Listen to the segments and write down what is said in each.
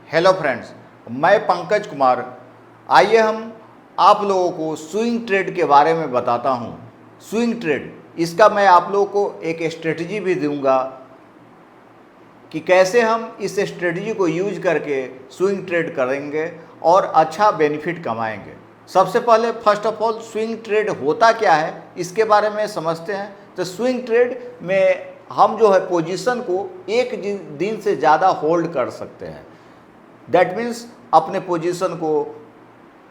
Hello friends, मैं पंकज कुमार। आइए हम आप लोगों को स्विंग ट्रेड के बारे में बताता हूं। स्विंग ट्रेड, इसका मैं आप लोगों को एक स्ट्रेटजी भी दूंगा कि कैसे हम इस स्ट्रेटजी को यूज करके स्विंग ट्रेड करेंगे और अच्छा बेनिफिट कमाएंगे। सबसे पहले first of all swing trade होता क्या है इसके बारे में समझते हैं। तो स्विंग ट्रेड में हम जो है पोजीशन को एक दिन से ज़्यादा होल्ड कर सकते हैं। दैट मीन्स अपने पोजीशन को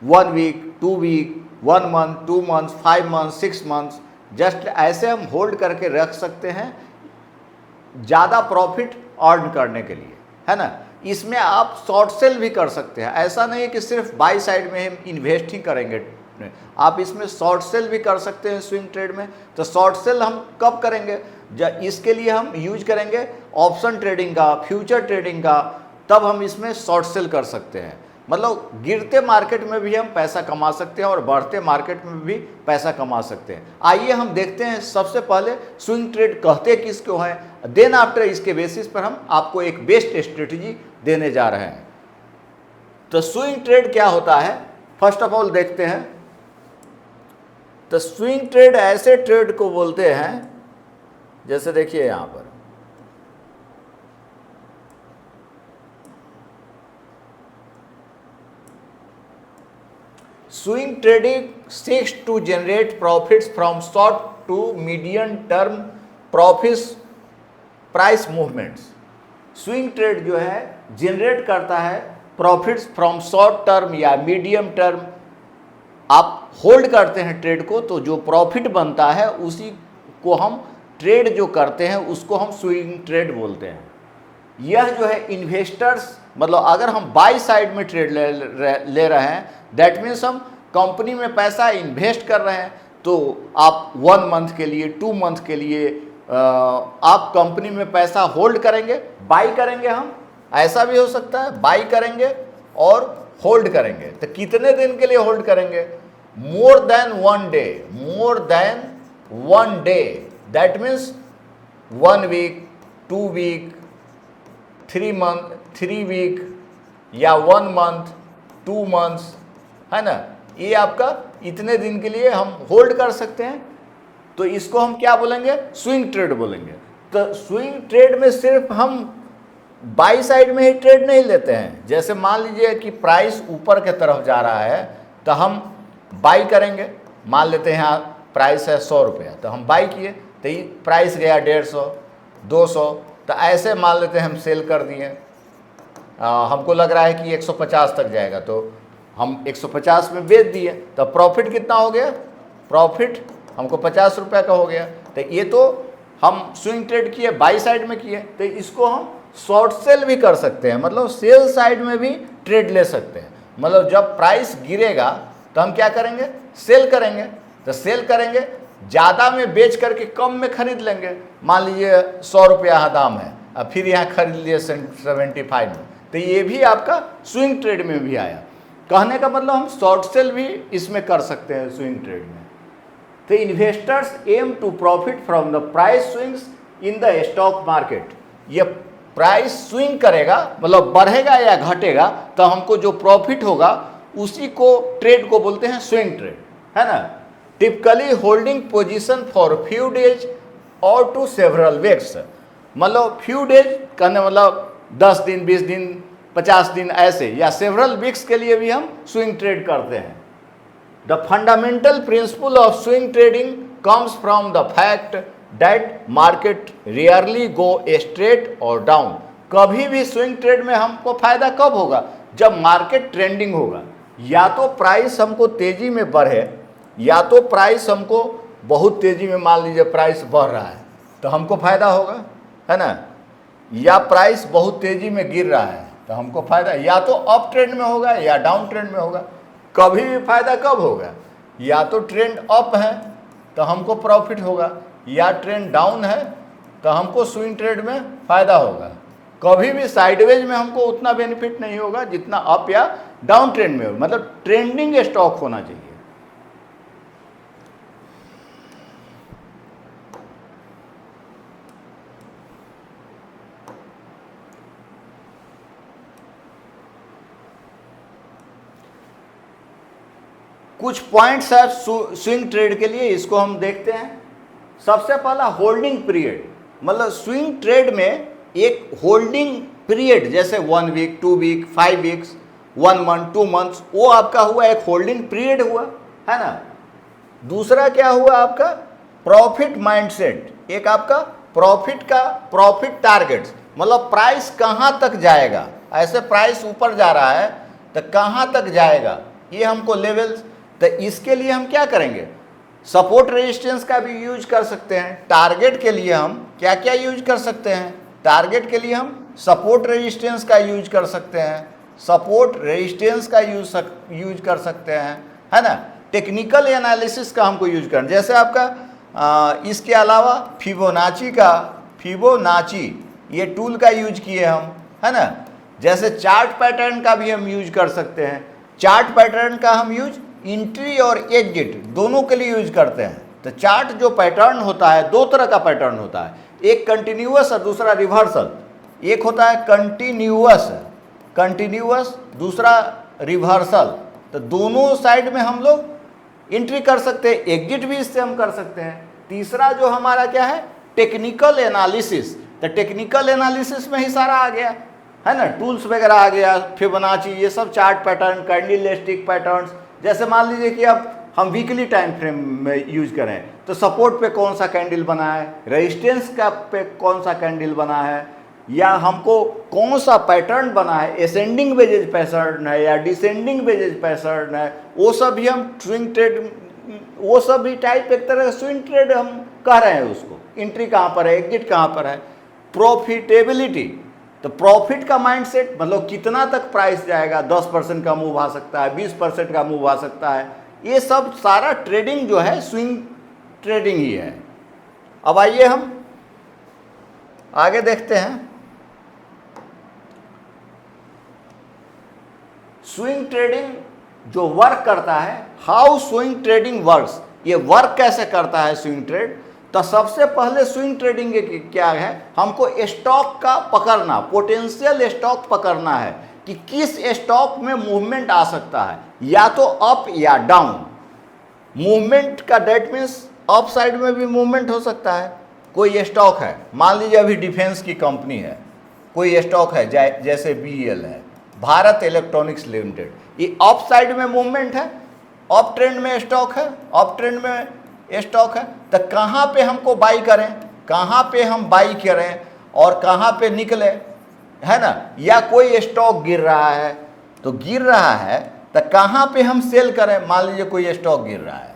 1 week, 2 week, 1 month, 2 month, 5 month, 6 month just ऐसे हम होल्ड करके रख सकते हैं ज़्यादा प्रॉफिट अर्न करने के लिए, है ना। इसमें आप शॉर्ट सेल भी कर सकते हैं। ऐसा नहीं है कि सिर्फ बाई साइड में हम इन्वेस्ट ही करेंगे, आप इसमें शॉर्ट सेल भी कर सकते हैं स्विंग ट्रेड में। तो शॉर्ट सेल हम कब करेंगे? इसके लिए हम यूज करेंगे ऑप्शन ट्रेडिंग का, फ्यूचर ट्रेडिंग का, तब हम इसमें शॉर्ट सेल कर सकते हैं। मतलब गिरते मार्केट में भी हम पैसा कमा सकते हैं और बढ़ते मार्केट में भी पैसा कमा सकते हैं। आइए हम देखते हैं सबसे पहले स्विंग ट्रेड कहते किसको हैं, देन आफ्टर इसके बेसिस पर हम आपको एक बेस्ट स्ट्रेटजी देने जा रहे हैं। तो स्विंग ट्रेड क्या होता है फर्स्ट ऑफ ऑल देखते हैं। तो स्विंग ट्रेड ऐसे ट्रेड को बोलते हैं, जैसे देखिए यहां पर swing trading seeks to generate profits from short to medium term profits price movements। Swing trade जो है जनरेट करता है प्रॉफिट्स फ्रॉम शॉर्ट टर्म या मीडियम टर्म। आप होल्ड करते हैं ट्रेड को, तो जो प्रॉफिट बनता है उसी को हम ट्रेड जो करते हैं उसको हम स्विंग ट्रेड बोलते हैं। यह जो है इन्वेस्टर्स, मतलब अगर हम बाई साइड में ट्रेड ले रहे हैं, दैट मीन्स हम कंपनी में पैसा इन्वेस्ट कर रहे हैं। तो आप 1 मंथ के लिए, 2 मंथ के लिए आप कंपनी में पैसा होल्ड करेंगे, बाई करेंगे। हम ऐसा भी हो सकता है बाई करेंगे और होल्ड करेंगे। तो कितने दिन के लिए होल्ड करेंगे? More than 1 day, more than 1 day, that means 1 week, 2 week, 3 week या 1 मंथ, 2 मंथ्स, है ना। ये आपका इतने दिन के लिए हम होल्ड कर सकते हैं। तो इसको हम क्या बोलेंगे? स्विंग ट्रेड बोलेंगे। तो स्विंग ट्रेड में सिर्फ हम बाई साइड में ही ट्रेड नहीं लेते हैं। जैसे मान लीजिए कि प्राइस ऊपर की तरफ जा रहा है तो हम बाई करेंगे। मान लेते हैं यहाँ प्राइस है 100 रुपया, तो हम बाई किए, तो ये प्राइस गया 150, 200, तो ऐसे मान लेते हैं हम सेल कर दिए। हमको लग रहा है कि 150 तक जाएगा, तो हम 150 में बेच दिए, तो प्रॉफिट कितना हो गया? प्रॉफिट हमको 50 रुपये का हो गया। तो ये तो हम स्विंग ट्रेड किए, बाई साइड में किए। तो इसको हम शॉर्ट सेल भी कर सकते हैं, मतलब सेल साइड में भी ट्रेड ले सकते हैं। मतलब जब प्राइस गिरेगा तो हम क्या करेंगे? सेल करेंगे। तो सेल करेंगे, ज़्यादा में बेच करके कम में खरीद लेंगे। मान लीजिए 100 रुपया यहाँ दाम है, अब फिर यहाँ खरीद लिए 75 में, तो ये भी आपका स्विंग ट्रेड में भी आया। कहने का मतलब हम शॉर्ट सेल भी इसमें कर सकते हैं स्विंग ट्रेड में। तो investors aim to profit from the price swings in the stock market. ये प्राइस स्विंग करेगा, मतलब बढ़ेगा या घटेगा, तो हमको जो प्रॉफिट होगा उसी को ट्रेड को बोलते हैं स्विंग ट्रेड, है ना। Typically holding position for few days और टू सेवरल वीक्स। मतलब फ्यू डेज कहने मतलब 10 दिन, 20 दिन, 50 दिन ऐसे, या सेवरल वीक्स के लिए भी हम स्विंग ट्रेड करते हैं। The fundamental principle of swing trading comes from the fact that market rarely go straight और डाउन। कभी भी स्विंग ट्रेड में हमको फायदा कब होगा? जब मार्केट ट्रेंडिंग होगा। या तो प्राइस हमको तेजी में बढ़े, या तो प्राइस हमको बहुत तेजी में, मान लीजिए प्राइस बढ़ रहा है तो हमको फायदा होगा, है ना। या प्राइस बहुत तेजी में गिर रहा है तो हमको फायदा, या तो अप ट्रेंड में होगा या डाउन ट्रेंड में होगा। कभी भी फायदा कब होगा? या तो ट्रेंड अप है तो हमको प्रॉफिट होगा, या ट्रेंड डाउन है तो हमको स्विंग ट्रेड में फायदा होगा। कभी भी साइडवेज में हमको उतना बेनिफिट नहीं होगा जितना अप या डाउन ट्रेंड में होगा। मतलब ट्रेंडिंग स्टॉक होना चाहिए। कुछ पॉइंट्स है स्विंग ट्रेड के लिए, इसको हम देखते हैं। सबसे पहला होल्डिंग पीरियड, मतलब स्विंग ट्रेड में एक होल्डिंग पीरियड, जैसे 1 week, 2 week, 5 weeks, 1 month, 2 months, वो आपका हुआ एक होल्डिंग पीरियड हुआ, है ना। दूसरा क्या हुआ आपका, प्रॉफिट माइंडसेट, एक आपका प्रॉफिट टारगेट्स, मतलब प्राइस कहाँ तक जाएगा, ऐसे प्राइस ऊपर जा रहा है तो कहाँ तक जाएगा, ये हमको लेवल्स। तो इसके लिए हम क्या करेंगे, सपोर्ट रेजिस्टेंस का भी यूज कर सकते हैं। टारगेट के लिए हम क्या क्या यूज कर सकते हैं, टारगेट के लिए हम सपोर्ट रेजिस्टेंस का यूज कर सकते हैं, सपोर्ट रेजिस्टेंस का यूज कर सकते हैं, है ना। टेक्निकल एनालिसिस का हमको यूज करना, जैसे आपका इसके अलावा फिबोनाची ये टूल का यूज किए हम, है ना। जैसे चार्ट पैटर्न का भी हम यूज कर सकते हैं। चार्ट पैटर्न का हम यूज एंट्री और एग्जिट दोनों के लिए यूज करते हैं। तो चार्ट जो पैटर्न होता है, दो तरह का पैटर्न होता है, एक कंटिन्यूअस और दूसरा रिवर्सल। एक होता है कंटिन्यूअस, दूसरा रिवर्सल। तो दोनों साइड में हम लोग एंट्री कर सकते हैं, एग्जिट भी इससे हम कर सकते हैं। तीसरा जो हमारा क्या है, टेक्निकल एनालिसिस। तो टेक्निकल एनालिसिस में ही सारा आ गया, है ना, टूल्स वगैरह आ गया, फिबोनाची, ये सब चार्ट पैटर्न, कैंडलस्टिक पैटर्न्स। जैसे मान लीजिए कि अब हम वीकली टाइम फ्रेम में यूज करें, तो सपोर्ट पे कौन सा कैंडल बना है, रेजिस्टेंस का पे कौन सा कैंडल बना है, या हमको कौन सा पैटर्न बना है, असेंडिंग वेजेज पैटर्न है या डिसेंडिंग वेजेज पैटर्न है, वो सब भी हम स्विंग ट्रेड, वो सब भी टाइप एक तरह का स्विंग ट्रेड हम कह रहे हैं उसको। एंट्री कहाँ पर है, एग्जिट कहाँ पर है। प्रॉफिटेबिलिटी, तो प्रॉफिट का माइंडसेट, मतलब कितना तक प्राइस जाएगा, 10% का मूव आ सकता है, 20% का मूव आ सकता है, ये सब सारा ट्रेडिंग जो है स्विंग ट्रेडिंग ही है। अब आइए हम आगे देखते हैं स्विंग ट्रेडिंग जो वर्क करता है, हाउ स्विंग ट्रेडिंग वर्क्स, ये वर्क कैसे करता है स्विंग ट्रेड। तो सबसे पहले स्विंग ट्रेडिंग क्या है, हमको स्टॉक का पकड़ना, पोटेंशियल स्टॉक पकड़ना है कि किस स्टॉक में मूवमेंट आ सकता है, या तो अप या डाउन। मूवमेंट का डेट मीन्स अप साइड में भी मूवमेंट हो सकता है। कोई स्टॉक है, मान लीजिए अभी डिफेंस की कंपनी है, कोई स्टॉक है जैसे BEL है, भारत इलेक्ट्रॉनिक्स लिमिटेड, ये अप साइड में मूवमेंट है, अप ट्रेंड में स्टॉक है, अप ट्रेंड में स्टॉक है। तो कहाँ पे हमको बाई करें, कहाँ पे हम बाई करें और कहाँ पे निकले, है ना। या कोई स्टॉक गिर रहा है, तो गिर रहा है तो कहाँ पे हम सेल करें। मान लीजिए कोई स्टॉक गिर रहा है,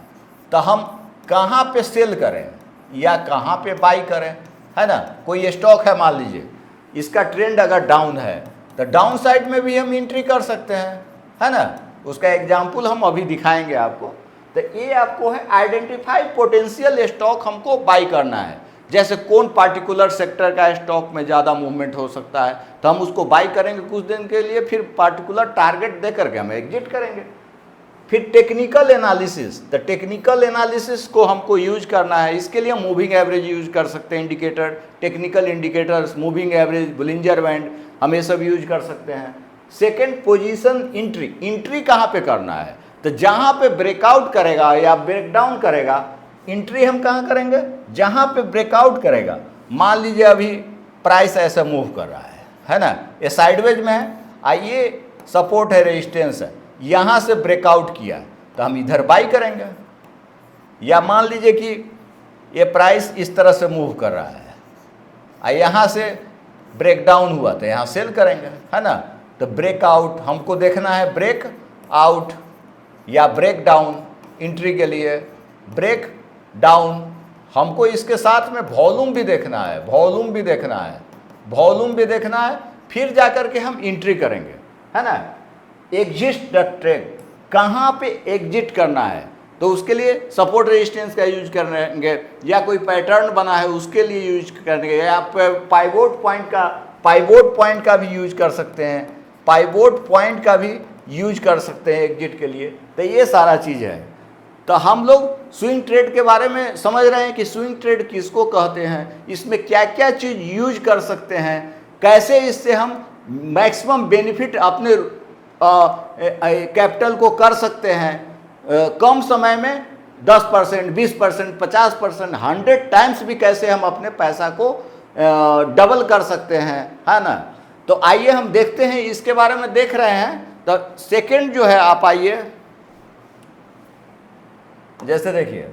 तो हम कहाँ पे सेल करें या कहाँ पे बाई करें, है ना। कोई स्टॉक है, मान लीजिए इसका ट्रेंड अगर डाउन है, तो डाउन साइड में भी हम एंट्री कर सकते हैं, है ना। उसका एग्जाम्पल हम अभी दिखाएंगे आपको। तो ये आपको है आइडेंटिफाई पोटेंशियल स्टॉक हमको बाई करना है। जैसे कौन पार्टिकुलर सेक्टर का स्टॉक में ज़्यादा मूवमेंट हो सकता है, तो हम उसको बाई करेंगे कुछ दिन के लिए, फिर पार्टिकुलर टारगेट दे करके हम एग्जिट करेंगे। फिर टेक्निकल एनालिसिस, तो टेक्निकल एनालिसिस को हमको यूज करना है। इसके लिए हम मूविंग एवरेज यूज कर सकते हैं, indicator, technical indicators, moving average, Bollinger band, हम ये सब यूज कर सकते हैं। सेकेंड पोजीशन एंट्री, एंट्री कहाँ पे करना है, तो जहाँ पे ब्रेकआउट करेगा या ब्रेकडाउन करेगा, एंट्री हम कहाँ करेंगे, जहाँ पे ब्रेकआउट करेगा। मान लीजिए अभी प्राइस ऐसा मूव कर रहा है ना, ये साइडवेज में है, आइए सपोर्ट है, रेजिस्टेंस है, यहाँ से ब्रेकआउट किया तो हम इधर बाई करेंगे। या मान लीजिए कि ये प्राइस इस तरह से मूव कर रहा है, यहाँ से ब्रेकडाउन हुआ तो यहाँ सेल करेंगे, है ना। तो ब्रेकआउट हमको देखना है, ब्रेक आउट या ब्रेक डाउन एंट्री के लिए। ब्रेक डाउन हमको इसके साथ में वॉल्यूम भी देखना है, वॉल्यूम भी देखना है, वॉल्यूम भी देखना है, फिर जाकर के हम एंट्री करेंगे, है ना। एग्जिट द ट्रेड, कहाँ पे एग्जिट करना है, तो उसके लिए सपोर्ट रेजिस्टेंस का यूज करेंगे, या कोई पैटर्न बना है उसके लिए यूज करेंगे, या पाइवोट पॉइंट का भी यूज कर सकते हैं, पाइवोट पॉइंट का भी यूज कर सकते हैं एग्जिट के लिए। तो ये सारा चीज़ है। तो हम लोग स्विंग ट्रेड के बारे में समझ रहे हैं कि स्विंग ट्रेड किसको कहते हैं, इसमें क्या क्या चीज़ यूज कर सकते हैं, कैसे इससे हम मैक्सिमम बेनिफिट अपने कैपिटल को कर सकते हैं, कम समय में 10%, 20%, 50%, 100 टाइम्स भी कैसे हम अपने पैसा को डबल कर सकते हैं, है ना। तो आइए हम देखते हैं, इसके बारे में देख रहे हैं। तो सेकंड जो है, आप आइए, जैसे देखिए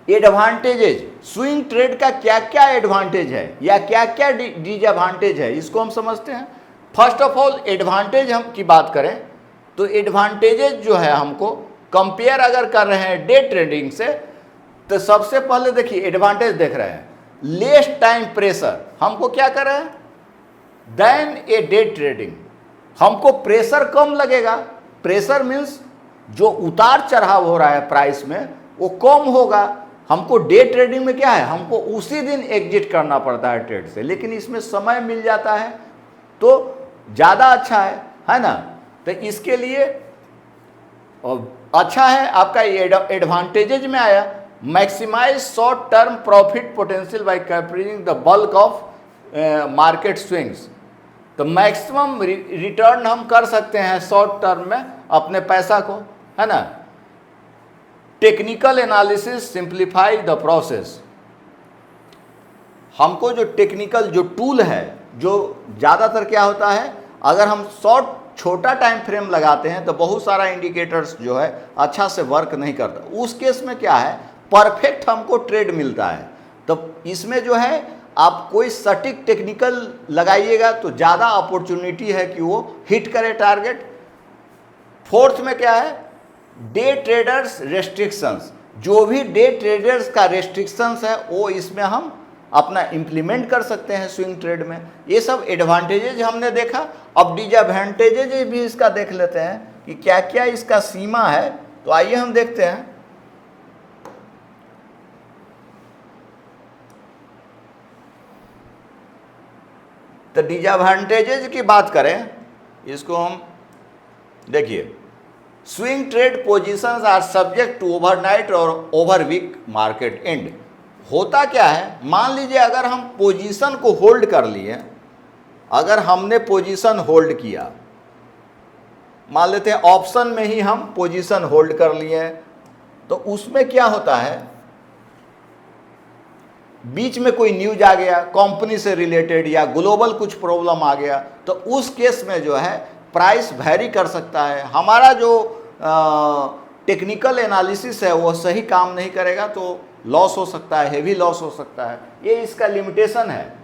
एडवांटेजेज, स्विंग ट्रेड का क्या क्या एडवांटेज है या क्या क्या डिसएडवांटेज है, इसको हम समझते हैं। फर्स्ट ऑफ ऑल एडवांटेज हम की बात करें तो एडवांटेजेज जो है, हमको कंपेयर अगर कर रहे हैं डे ट्रेडिंग से, तो सबसे पहले देखिए एडवांटेज देख रहे हैं, लेस टाइम प्रेशर। हमको क्या कर रहे हैं देन ए डे ट्रेडिंग, हमको प्रेशर कम लगेगा। प्रेशर मीन्स जो उतार चढ़ाव हो रहा है प्राइस में वो कम होगा। हमको डे ट्रेडिंग में क्या है, हमको उसी दिन एग्जिट करना पड़ता है ट्रेड से, लेकिन इसमें समय मिल जाता है तो ज़्यादा अच्छा है ना। तो इसके लिए अच्छा है आपका एडवांटेजेज में आया, maximize short term profit potential by capturing the bulk of market swings. तो मैक्सिमम रिटर्न हम कर सकते हैं शॉर्ट टर्म में अपने पैसा को, है ना। Technical analysis simplify the process, हमको जो टेक्निकल जो टूल है, जो ज़्यादातर क्या होता है, अगर हम छोटा टाइम फ्रेम लगाते हैं तो बहुत सारा इंडिकेटर्स जो है अच्छा से वर्क नहीं करता। उस केस में क्या है, परफेक्ट हमको ट्रेड मिलता है। तो इसमें जो है आप कोई सटीक टेक्निकल लगाइएगा तो ज़्यादा अपॉर्चुनिटी है कि वो हिट करे टारगेट। फोर्थ में क्या है, डे ट्रेडर्स रेस्ट्रिक्शंस, जो भी डे ट्रेडर्स का रेस्ट्रिक्शंस है वो इसमें हम अपना इम्प्लीमेंट कर सकते हैं स्विंग ट्रेड में। ये सब एडवांटेजेज हमने देखा। अब डिसएडवांटेजेज भी इसका देख लेते हैं कि क्या क्या इसका सीमा है। तो आइए हम देखते हैं। तो डिसएडवांटेजेज की बात करें, इसको हम देखिए, swing trade positions are subject to overnight और ओवर वीक मार्केट एंड। होता क्या है, मान लीजिए अगर हम पोजीशन को होल्ड कर लिए, अगर हमने पोजीशन होल्ड किया, मान लेते हैं ऑप्शन में ही हम पोजीशन होल्ड कर लिए, तो उसमें क्या होता है, बीच में कोई न्यूज आ गया कंपनी से रिलेटेड या ग्लोबल कुछ प्रॉब्लम आ गया, तो उस केस में जो है प्राइस वैरी कर सकता है। हमारा जो टेक्निकल एनालिसिस है वो सही काम नहीं करेगा तो लॉस हो सकता है, हेवी लॉस हो सकता है। ये इसका लिमिटेशन है।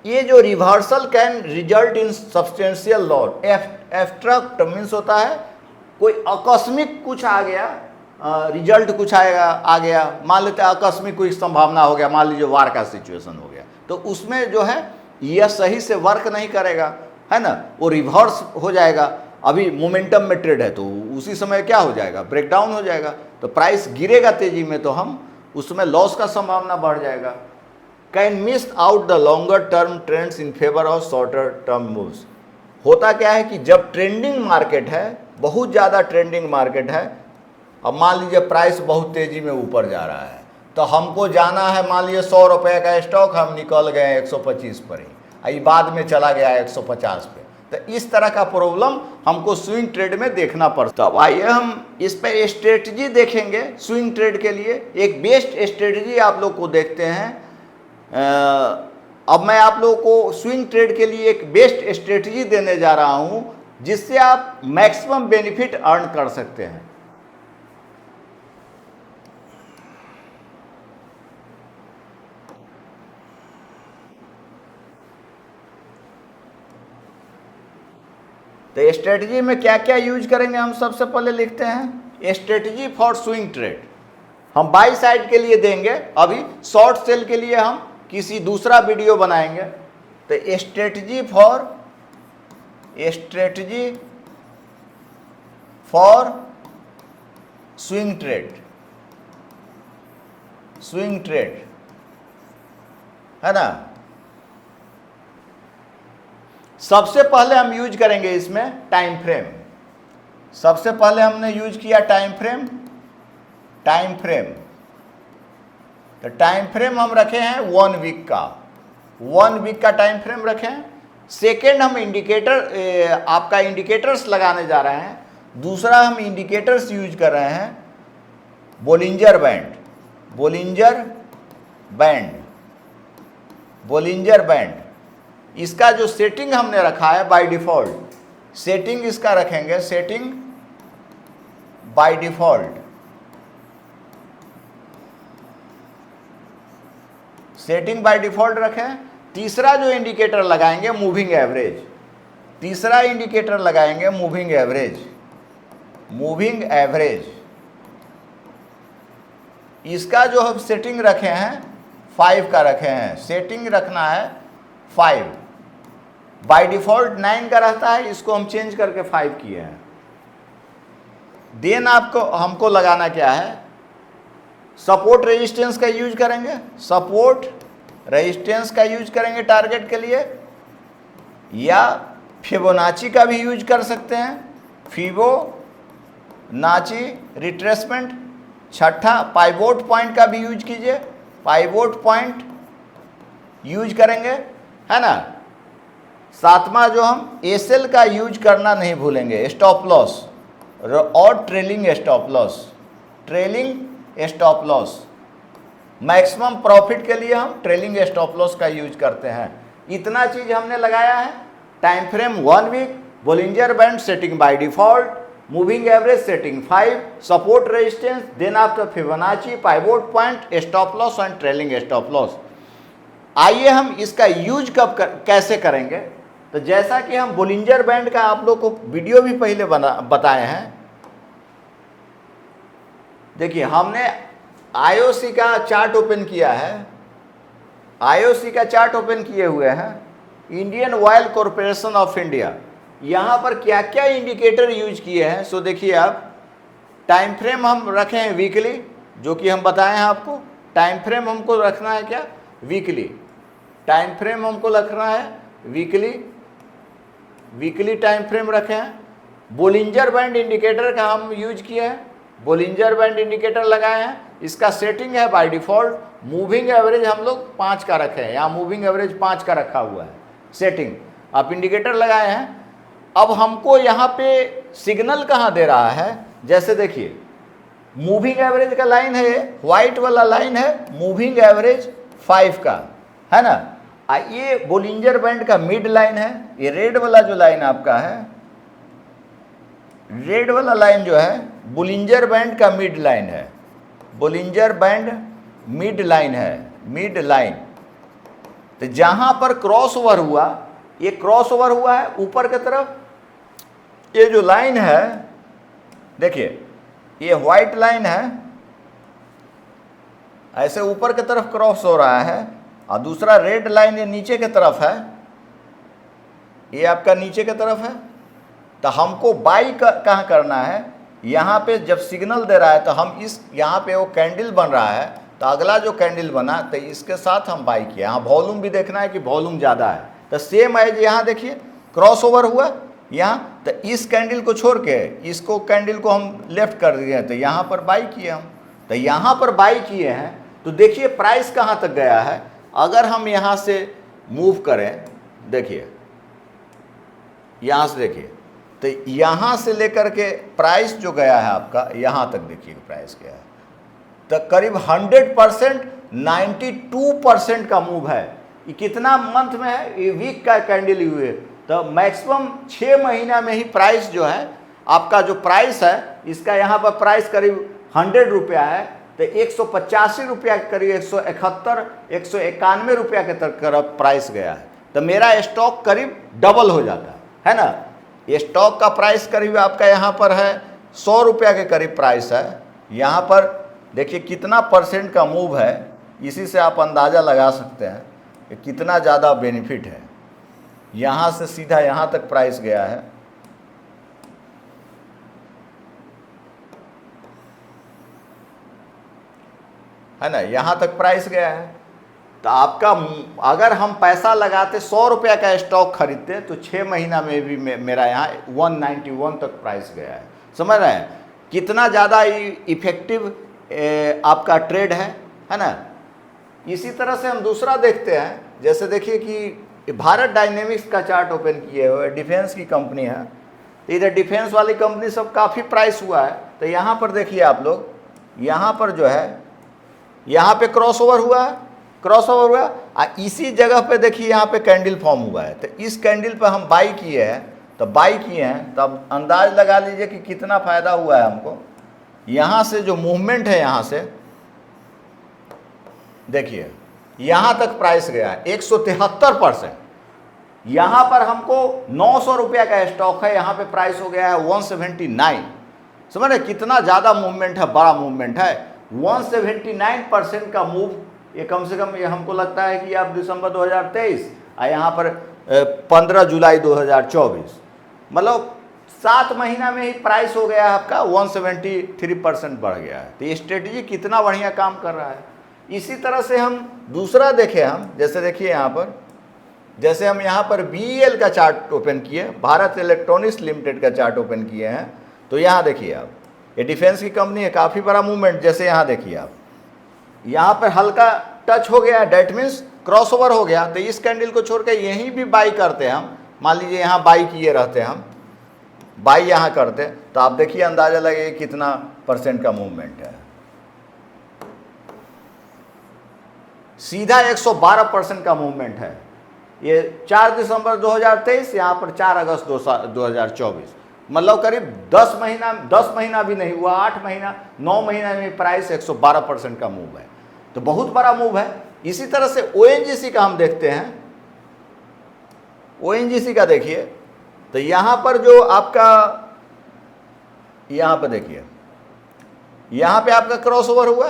ये जो reversal can result in substantial loss. Abstract means होता है कोई आकस्मिक कुछ आ गया, रिजल्ट कुछ आ गया, मान लेते हैं आकस्मिक कोई संभावना हो गया, मान लीजिए वार का सिचुएशन हो गया, तो उसमें जो है यह सही से वर्क नहीं करेगा, है ना, वो रिवर्स हो जाएगा। अभी मोमेंटम में ट्रेड है तो उसी समय क्या हो जाएगा, ब्रेकडाउन हो जाएगा, तो प्राइस गिरेगा तेजी में, तो हम उसमें लॉस का संभावना बढ़ जाएगा। Can miss out the longer term trends in favour of shorter term moves. होता क्या है कि जब ट्रेंडिंग मार्केट है, बहुत ज़्यादा ट्रेंडिंग मार्केट है, अब मान लीजिए प्राइस बहुत तेज़ी में ऊपर जा रहा है, तो हमको जाना है, मान लीजिए 100 रुपये का स्टॉक, हम निकल गए 125 पर ही, बाद में चला गया 150 पे, तो इस तरह का प्रॉब्लम हमको स्विंग ट्रेड में देखना पड़ता है। आइए हम इस पर स्ट्रेटजी देखेंगे स्विंग ट्रेड के लिए। एक बेस्ट स्ट्रेटजी आप लोग को देखते हैं। अब मैं आप लोगों को स्विंग ट्रेड के लिए एक बेस्ट स्ट्रेटजी देने जा रहा हूं, जिससे आप मैक्सिमम बेनिफिट अर्न कर सकते हैं। तो स्ट्रेटजी में क्या क्या यूज करेंगे, हम सबसे पहले लिखते हैं स्ट्रेटजी फॉर स्विंग ट्रेड। हम बाई साइड के लिए देंगे, अभी शॉर्ट सेल के लिए हम किसी दूसरा वीडियो बनाएंगे। तो स्ट्रेटजी फॉर स्विंग ट्रेड है ना। सबसे पहले हम यूज करेंगे इसमें टाइम फ्रेम। सबसे पहले हमने यूज किया टाइम फ्रेम। तो टाइम फ्रेम हम रखे हैं 1 वीक का, 1 वीक का टाइम फ्रेम रखें। सेकेंड हम इंडिकेटर आपका इंडिकेटर्स लगाने जा रहे हैं। दूसरा हम इंडिकेटर्स यूज कर रहे हैं Bollinger band, Bollinger band, Bollinger band. इसका जो सेटिंग हमने रखा है बाय डिफॉल्ट, सेटिंग इसका रखेंगे, setting by default, setting by default रखें। तीसरा जो इंडिकेटर लगाएंगे मूविंग एवरेज, तीसरा इंडिकेटर लगाएंगे मूविंग एवरेज, मूविंग एवरेज। इसका जो हम सेटिंग रखे हैं 5 का रखे हैं, सेटिंग रखना है 5। बाय डिफॉल्ट 9 का रहता है, इसको हम चेंज करके 5 किए हैं। देन आपको हमको लगाना क्या है, सपोर्ट रेजिस्टेंस का यूज करेंगे, सपोर्ट रेजिस्टेंस का यूज करेंगे टारगेट के लिए, या फिबोनाची का भी यूज कर सकते हैं, फिबोनाची रिट्रेसमेंट। छठा पाइवोट पॉइंट का भी यूज कीजिए, पाइवोट पॉइंट यूज करेंगे, है ना। सातवां जो हम एसएल का यूज करना नहीं भूलेंगे, स्टॉप लॉस और trailing stop loss, trailing stop loss. Maximum profit के लिए हम ट्रेलिंग स्टॉप लॉस का यूज करते हैं। इतना चीज हमने लगाया है। Time frame 1 week, Bollinger band setting by default, moving average setting 5, support resistance, then after Fibonacci, pivot point, stop loss and trailing stop loss. आइए हम इसका यूज कैसे करेंगे। तो जैसा कि हम बोलिंजर बैंड का आप लोग को वीडियो भी पहले बताए हैं। देखिए हमने आईओसी का चार्ट ओपन किया है, आईओसी का चार्ट ओपन किए हुए हैं, Indian oil corporation of India. यहाँ पर क्या क्या इंडिकेटर यूज किए हैं सो देखिए आप। टाइम फ्रेम हम रखे हैं वीकली, जो कि हम बताए हैं आपको। टाइम फ्रेम हमको रखना है क्या, वीकली। टाइम फ्रेम हमको रखना है वीकली, वीकली टाइम फ्रेम रखे हैं। बोलिंजर बैंड इंडिकेटर का हम यूज किए हैं, बोलिंजर बैंड इंडिकेटर लगाए हैं। इसका सेटिंग है बाय डिफॉल्ट। मूविंग एवरेज हम लोग 5 का रखे हैं, यहाँ मूविंग एवरेज 5 का रखा हुआ है सेटिंग। आप इंडिकेटर लगाए हैं। अब हमको यहाँ पे सिग्नल कहाँ दे रहा है, जैसे देखिए मूविंग एवरेज का लाइन है, व्हाइट वाला लाइन है मूविंग एवरेज 5 का, है ना। ये बोलिंजर बैंड का मिड लाइन है। ये रेड वाला जो लाइन आपका है, रेड वाला लाइन जो है बोलिंजर बैंड का मिड लाइन है, बोलिंजर बैंड मिड लाइन है, मिड लाइन। तो जहां पर क्रॉस ओवर हुआ, ये क्रॉस ओवर हुआ है ऊपर की तरफ। ये जो लाइन है देखिए, ये व्हाइट लाइन है, ऐसे ऊपर की तरफ क्रॉस हो रहा है, और दूसरा रेड लाइन ये नीचे की तरफ है, ये आपका नीचे की तरफ है। तो हमको बाई कहाँ करना है, यहाँ पे जब सिग्नल दे रहा है तो हम इस यहाँ पे वो कैंडल बन रहा है, तो अगला जो कैंडल बना तो इसके साथ हम बाई किए। यहाँ वॉल्यूम भी देखना है कि वॉल्यूम ज़्यादा है, तो सेम एज यहाँ देखिए क्रॉस ओवर हुआ यहाँ, तो इस कैंडल को छोड़ के इसको कैंडल को हम लेफ्ट कर दिए, तो यहाँ पर बाई किए हम। तो यहाँ पर बाई किए हैं, तो देखिए प्राइस कहाँ तक गया है। अगर हम यहाँ से मूव करें, देखिए यहाँ से देखिए, तो यहाँ से लेकर के प्राइस जो गया है आपका यहाँ तक देखिए प्राइस गया है, तो करीब 100%, 92% का मूव है। ये कितना मंथ में है, ये वीक का कैंडल हुए। तो मैक्सिमम 6 महीना में ही प्राइस जो है आपका, जो प्राइस है इसका यहाँ पर प्राइस करीब 100 रुपया है, तो 185 रुपया करीब 171, 191 रुपया के तरफ प्राइस गया है। तो मेरा स्टॉक करीब डबल हो जाता है ना। ये स्टॉक का प्राइस करीब आपका यहाँ पर है 100 रुपया के करीब प्राइस है। यहाँ पर देखिए कितना परसेंट का मूव है, इसी से आप अंदाज़ा लगा सकते हैं कि कितना ज़्यादा बेनिफिट है। यहाँ से सीधा यहाँ तक प्राइस गया है ना, यहाँ तक प्राइस गया है। तो आपका अगर हम पैसा लगाते 100 रुपया का स्टॉक खरीदते तो 6 महीना में भी मेरा यहाँ 191 तक प्राइस गया है। समझ रहे हैं कितना ज़्यादा इफेक्टिव आपका ट्रेड है ना। इसी तरह से हम दूसरा देखते हैं, जैसे देखिए कि ये भारत डायनेमिक्स का चार्ट ओपन किए हुए, डिफेंस की कंपनी है। तो इधर डिफेंस वाली कंपनी सब काफ़ी प्राइस हुआ है। तो यहाँ पर देखिए आप लोग, यहाँ पर जो है यहाँ पे क्रॉसओवर हुआ है, क्रॉसओवर हुआ, इसी जगह पे देखिए यहाँ पे कैंडल फॉर्म हुआ है। तो इस कैंडल पे हम बाई किए हैं, तो बाई किए हैं, तो अब अंदाज लगा लीजिए कि कितना फ़ायदा हुआ है हमको। यहाँ से जो मूवमेंट है, यहाँ से देखिए यहाँ तक प्राइस गया है 173%। यहाँ पर हमको 900 रुपया का स्टॉक है, यहाँ पे प्राइस हो गया है 179। समझ रहे कितना ज़्यादा मूवमेंट है, बड़ा मूवमेंट है। 179% का मूव, ये कम से कम ये हमको लगता है कि अब दिसंबर 2023 और यहाँ पर 15 जुलाई 2024, मतलब 7 महीना में ही प्राइस हो गया है आपका 173% बढ़ गया है। तो ये स्ट्रेटजी कितना बढ़िया काम कर रहा है। इसी तरह से हम दूसरा देखें, हम जैसे देखिए यहाँ पर, जैसे हम यहाँ पर BEL का चार्ट ओपन किए, भारत इलेक्ट्रॉनिक्स लिमिटेड का चार्ट ओपन किए हैं। तो यहाँ देखिए आप, ये डिफेंस की कंपनी है, काफ़ी बड़ा मूवमेंट। जैसे यहाँ देखिए आप, यहाँ पर हल्का टच हो गया, डेट मीन्स क्रॉसओवर हो गया। तो इस कैंडल को छोड़ के यहीं भी बाई करते हैं हम, मान लीजिए यहाँ बाई किए रहते हैं हम, बाई यहाँ करते, तो आप देखिए अंदाज़ा लगे कितना % का मूवमेंट है। सीधा 112% का मूवमेंट है। ये 4 दिसंबर 2023, यहाँ पर 4 अगस्त 2024, मतलब करीब 10 महीना भी नहीं हुआ, 8 महीना 9 महीना में प्राइस 112% का मूव है। तो बहुत बड़ा मूव है। इसी तरह से ONGC का हम देखते हैं। ONGC का देखिए, तो यहाँ पर जो आपका, यहाँ पर देखिए, यहाँ पे आपका क्रॉसओवर हुआ,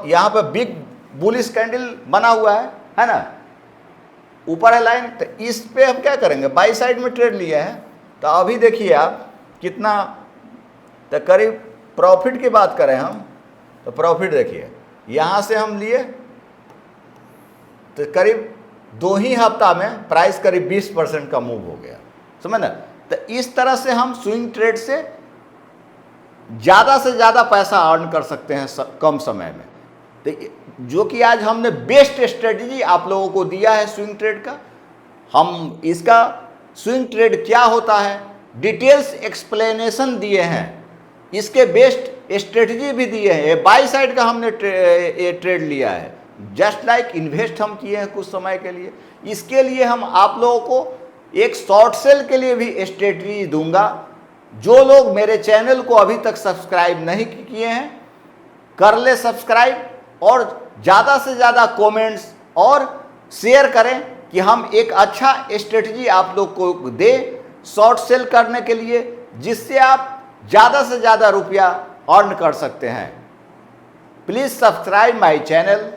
यहाँ पर बिग बुलिश कैंडल बना हुआ है ना, ऊपर है लाइन। तो इस पे हम क्या करेंगे, बाई साइड में ट्रेड लिया है। तो अभी देखिए आप कितना, तो करीब प्रॉफिट की बात करें हम, तो प्रॉफिट देखिए यहाँ से हम लिए, तो करीब 2 ही हफ्ता में प्राइस करीब 20% का मूव हो गया, समझ ना। तो इस तरह से हम स्विंग ट्रेड से ज़्यादा पैसा अर्न कर सकते हैं कम समय में। तो जो कि आज हमने बेस्ट स्ट्रेटजी आप लोगों को दिया है स्विंग ट्रेड का। हम इसका स्विंग ट्रेड क्या होता है डिटेल्स एक्सप्लेनेशन दिए हैं, इसके बेस्ट स्ट्रेटजी भी दिए हैं। ये बाई साइड का हमने ट्रेड लिया है, जस्ट लाइक इन्वेस्ट हम किए हैं कुछ समय के लिए। इसके लिए हम आप लोगों को एक शॉर्ट सेल के लिए भी स्ट्रेटजी दूंगा। जो लोग मेरे चैनल को अभी तक सब्सक्राइब नहीं किए हैं, कर ले सब्सक्राइब, और ज़्यादा से ज़्यादा कमेंट्स और शेयर करें कि हम एक अच्छा स्ट्रेटजी आप लोग को दे शॉर्ट सेल करने के लिए, जिससे आप ज़्यादा से ज़्यादा रुपया अर्न कर सकते हैं। Please subscribe my channel.